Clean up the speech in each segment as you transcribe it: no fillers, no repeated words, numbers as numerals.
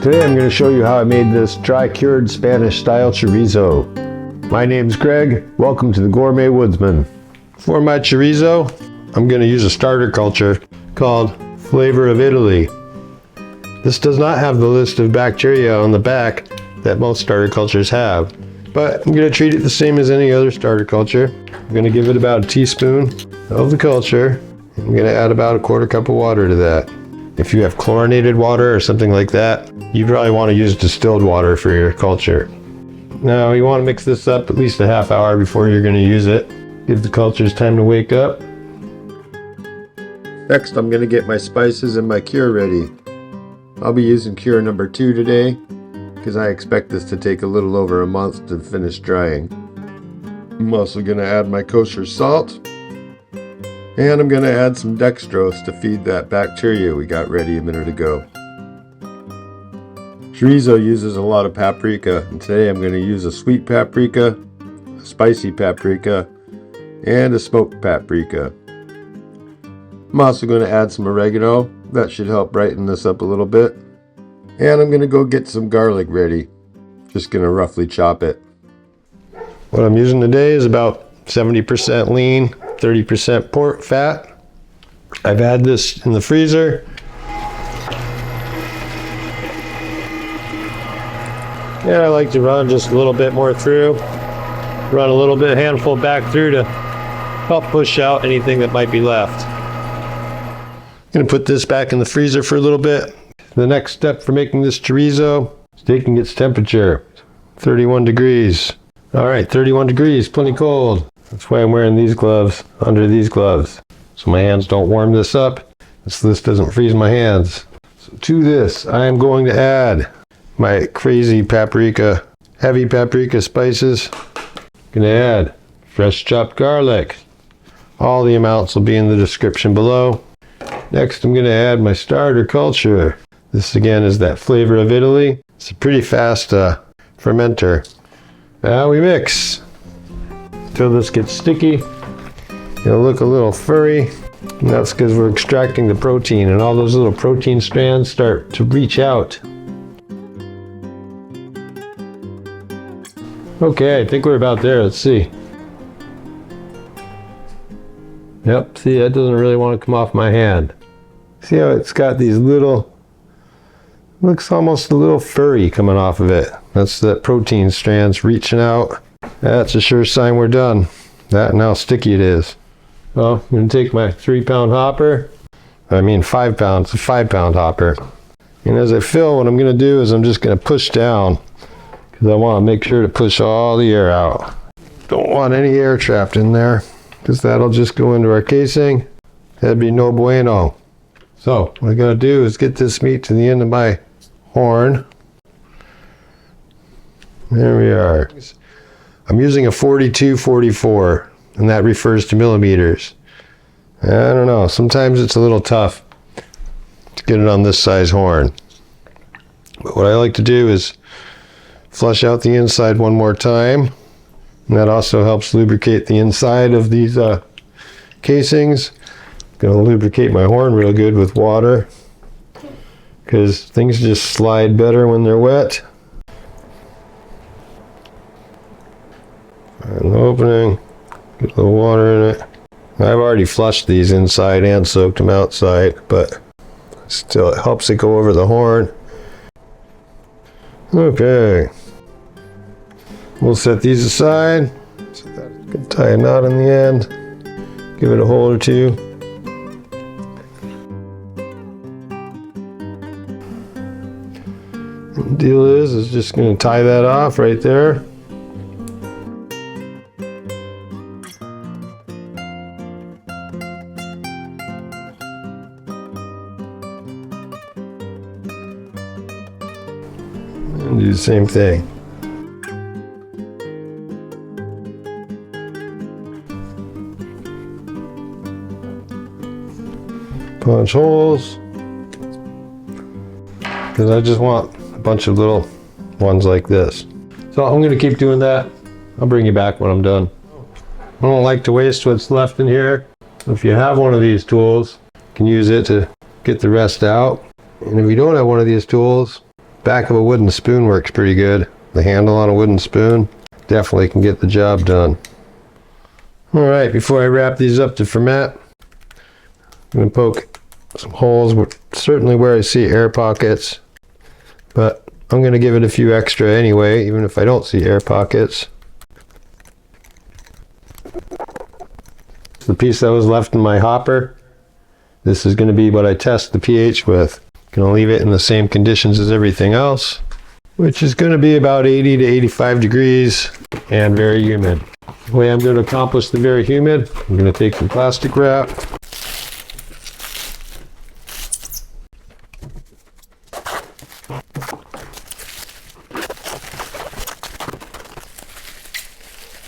Today I'm going to show you how I made this dry cured Spanish style chorizo. My name's Greg. Welcome to the Gourmet Woodsman. For my chorizo, I'm going to use a starter culture called Flavor of Italy. This does not have the list of bacteria on the back that most starter cultures have, but I'm going to treat it the same as any other starter culture. I'm going to give it about a teaspoon of the culture. I'm going to add about a quarter cup of water to that. If you have chlorinated water or something like that, you probably want to use distilled water for your culture. Now you want to mix this up at least a half hour before you're going to use it. Give the cultures time to wake up. Next, I'm going to get my spices and my cure ready. I'll be using cure number 2 today because I expect this to take a little over a month to finish drying. I'm also going to add my kosher salt. And I'm going to add some dextrose to feed that bacteria we got ready a minute ago. Chorizo uses a lot of paprika, and today I'm going to use a sweet paprika, a spicy paprika, and a smoked paprika. I'm also going to add some oregano. That should help brighten this up a little bit. And I'm going to go get some garlic ready. Just going to roughly chop it. What I'm using today is about 70% lean, 30% pork fat. I've had this in the freezer. And I like to run just a little bit more through. Run a little bit handful back through to help push out anything that might be left. I'm going to put this back in the freezer for a little bit. The next step for making this chorizo is taking its temperature. 31 degrees. Alright, 31 degrees, plenty cold. That's why I'm wearing these gloves under these gloves, so my hands don't warm this up, so this doesn't freeze my hands. So to this, I am going to add my crazy paprika, heavy paprika spices. I'm going to add fresh chopped garlic. All the amounts will be in the description below. Next, I'm going to add my starter culture. This again is that Flavor of Italy. It's a pretty fast fermenter. Now we mix until this gets sticky. It'll look a little furry, and that's because we're extracting the protein, and all those little protein strands start to reach out. Okay, I think we're about there. Let's see. Yep, see, that doesn't really want to come off my hand. See how it's got these little, looks almost a little furry coming off of it. That's the protein strands reaching out. That's a sure sign we're done. That and how sticky it is. Well, I'm going to take my 3-pound hopper. I mean 5 pounds, a 5-pound hopper. And as I fill, what I'm going to do is I'm just going to push down because I want to make sure to push all the air out. Don't want any air trapped in there because that'll just go into our casing. That'd be no bueno. So what I got to do is get this meat to the end of my horn. There we are. I'm using a 42-44, and that refers to millimeters. I don't know, sometimes it's a little tough to get it on this size horn. But what I like to do is flush out the inside one more time, and that also helps lubricate the inside of these casings. I'm going to lubricate my horn real good with water because things just slide better when they're wet. And the opening, get a little water in it. I've already flushed these inside and soaked them outside, but still it helps it go over the horn. Okay, we'll set these aside. Tie a knot in the end, give it a hole or two. The deal is just going to tie that off right there. And do the same thing. Punch holes, because I just want a bunch of little ones like this. So I'm going to keep doing that. I'll bring you back when I'm done. I don't like to waste what's left in here. If you have one of these tools, you can use it to get the rest out. And if you don't have one of these tools, back of a wooden spoon works pretty good. The handle on a wooden spoon definitely can get the job done. All right, before I wrap these up to ferment, I'm going to poke some holes, certainly where I see air pockets, but I'm going to give it a few extra anyway, even if I don't see air pockets. The piece that was left in my hopper, this is going to be what I test the pH with. Going to leave it in the same conditions as everything else, which is going to be about 80 to 85 degrees and very humid. The way I'm going to accomplish the very humid, I'm going to take some plastic wrap,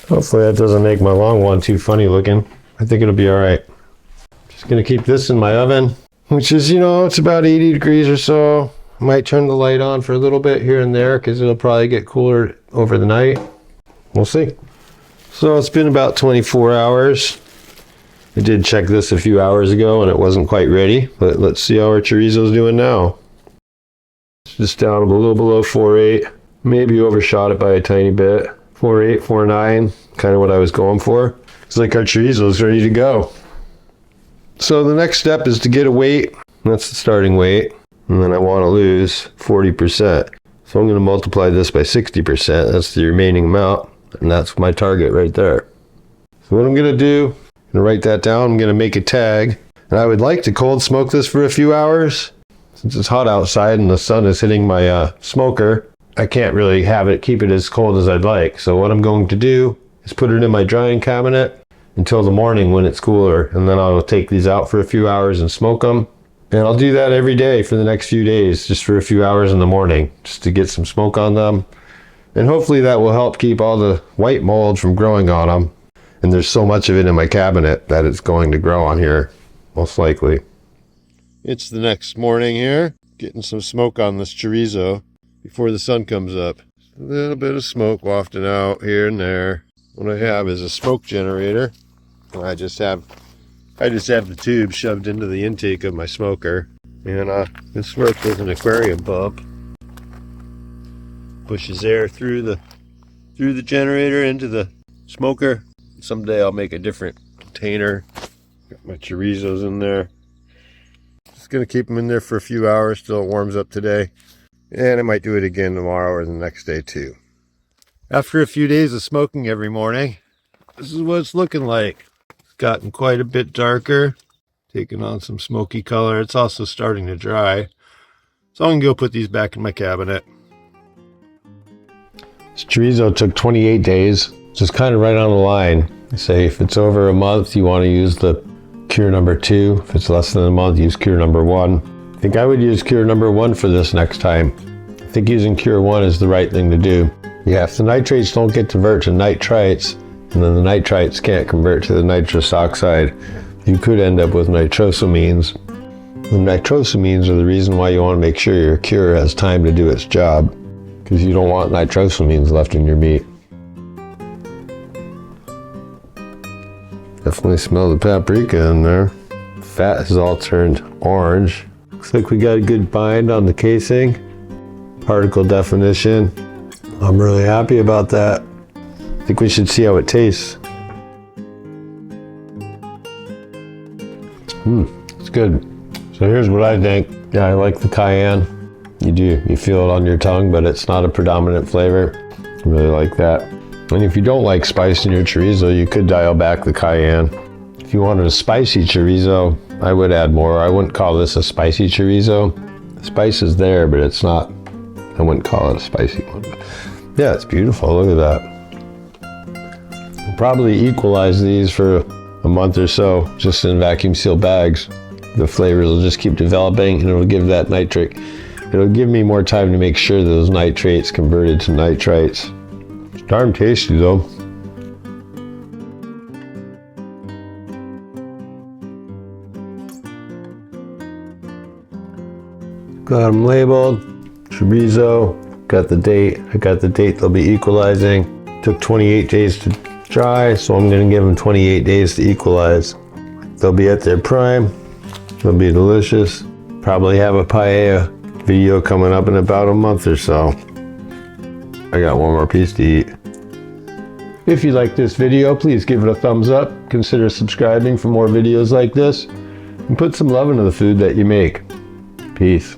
hopefully that doesn't make my long one too funny looking. I think it'll be all right. Just going to keep this in my oven, which is, you know, it's about 80 degrees or so. I might turn the light on for a little bit here and there because it'll probably get cooler over the night. We'll see. So it's been about 24 hours. I did check this a few hours ago and it wasn't quite ready, but let's see how our chorizo's doing now. It's just down a little below 4.8. Maybe overshot it by a tiny bit. 4.8, 4.9, kind of what I was going for. It's like our chorizo's ready to go. So the next step is to get a weight. That's the starting weight. And then I want to lose 40%. So I'm going to multiply this by 60%. That's the remaining amount. And that's my target right there. So what I'm going to do, I'm going to write that down. I'm going to make a tag. And I would like to cold smoke this for a few hours. Since it's hot outside and the sun is hitting my smoker, I can't really keep it as cold as I'd like. So what I'm going to do is put it in my drying cabinet until the morning when it's cooler. And then I'll take these out for a few hours and smoke them. And I'll do that every day for the next few days, just for a few hours in the morning, just to get some smoke on them. And hopefully that will help keep all the white mold from growing on them. And there's so much of it in my cabinet that it's going to grow on here, most likely. It's the next morning here, getting some smoke on this chorizo before the sun comes up. A little bit of smoke wafting out here and there. What I have is a smoke generator. I just have the tube shoved into the intake of my smoker. And this works with an aquarium pump. Pushes air through the generator into the smoker. Someday I'll make a different container. Got my chorizos in there. Just gonna keep them in there for a few hours till it warms up today. And I might do it again tomorrow or the next day too. After a few days of smoking every morning, this is what it's looking like. It's gotten quite a bit darker, taking on some smoky color. It's also starting to dry. So I'm gonna go put these back in my cabinet. This chorizo took 28 days, just kind of right on the line. They say if it's over a month, you want to use the cure number 2. If it's less than a month, use cure number 1. I think I would use cure number 1 for this next time. I think using cure 1 is the right thing to do. Yeah, if the nitrates don't get converted to nitrites, and then the nitrites can't convert to the nitrous oxide, you could end up with nitrosamines. The nitrosamines are the reason why you want to make sure your cure has time to do its job, because you don't want nitrosamines left in your meat. Definitely smell the paprika in there. Fat has all turned orange. Looks like we got a good bind on the casing. Particle definition. I'm really happy about that. I think we should see how it tastes. It's good. So here's what I think. Yeah, I like the cayenne. You feel it on your tongue, but it's not a predominant flavor. I really like that. And if you don't like spice in your chorizo, you could dial back the cayenne. If you wanted a spicy chorizo, I would add more. I wouldn't call this a spicy chorizo. The spice is there, but it's not, I wouldn't call it a spicy one. But yeah, it's beautiful. Look at that. I'll probably equalize these for a month or so, just in vacuum sealed bags. The flavors will just keep developing and it'll give that nitric. It'll give me more time to make sure those nitrates converted to nitrites. It's darn tasty though. Got them labeled. Chorizo. Got the date. I got the date they'll be equalizing. Took 28 days to dry, so I'm going to give them 28 days to equalize. They'll be at their prime. They'll be delicious. Probably have a paella Video coming up in about a month or so. I got one more piece to eat. If you like this video, please give it a thumbs up. Consider subscribing for more videos like this. And put some love into the food that you make. Peace.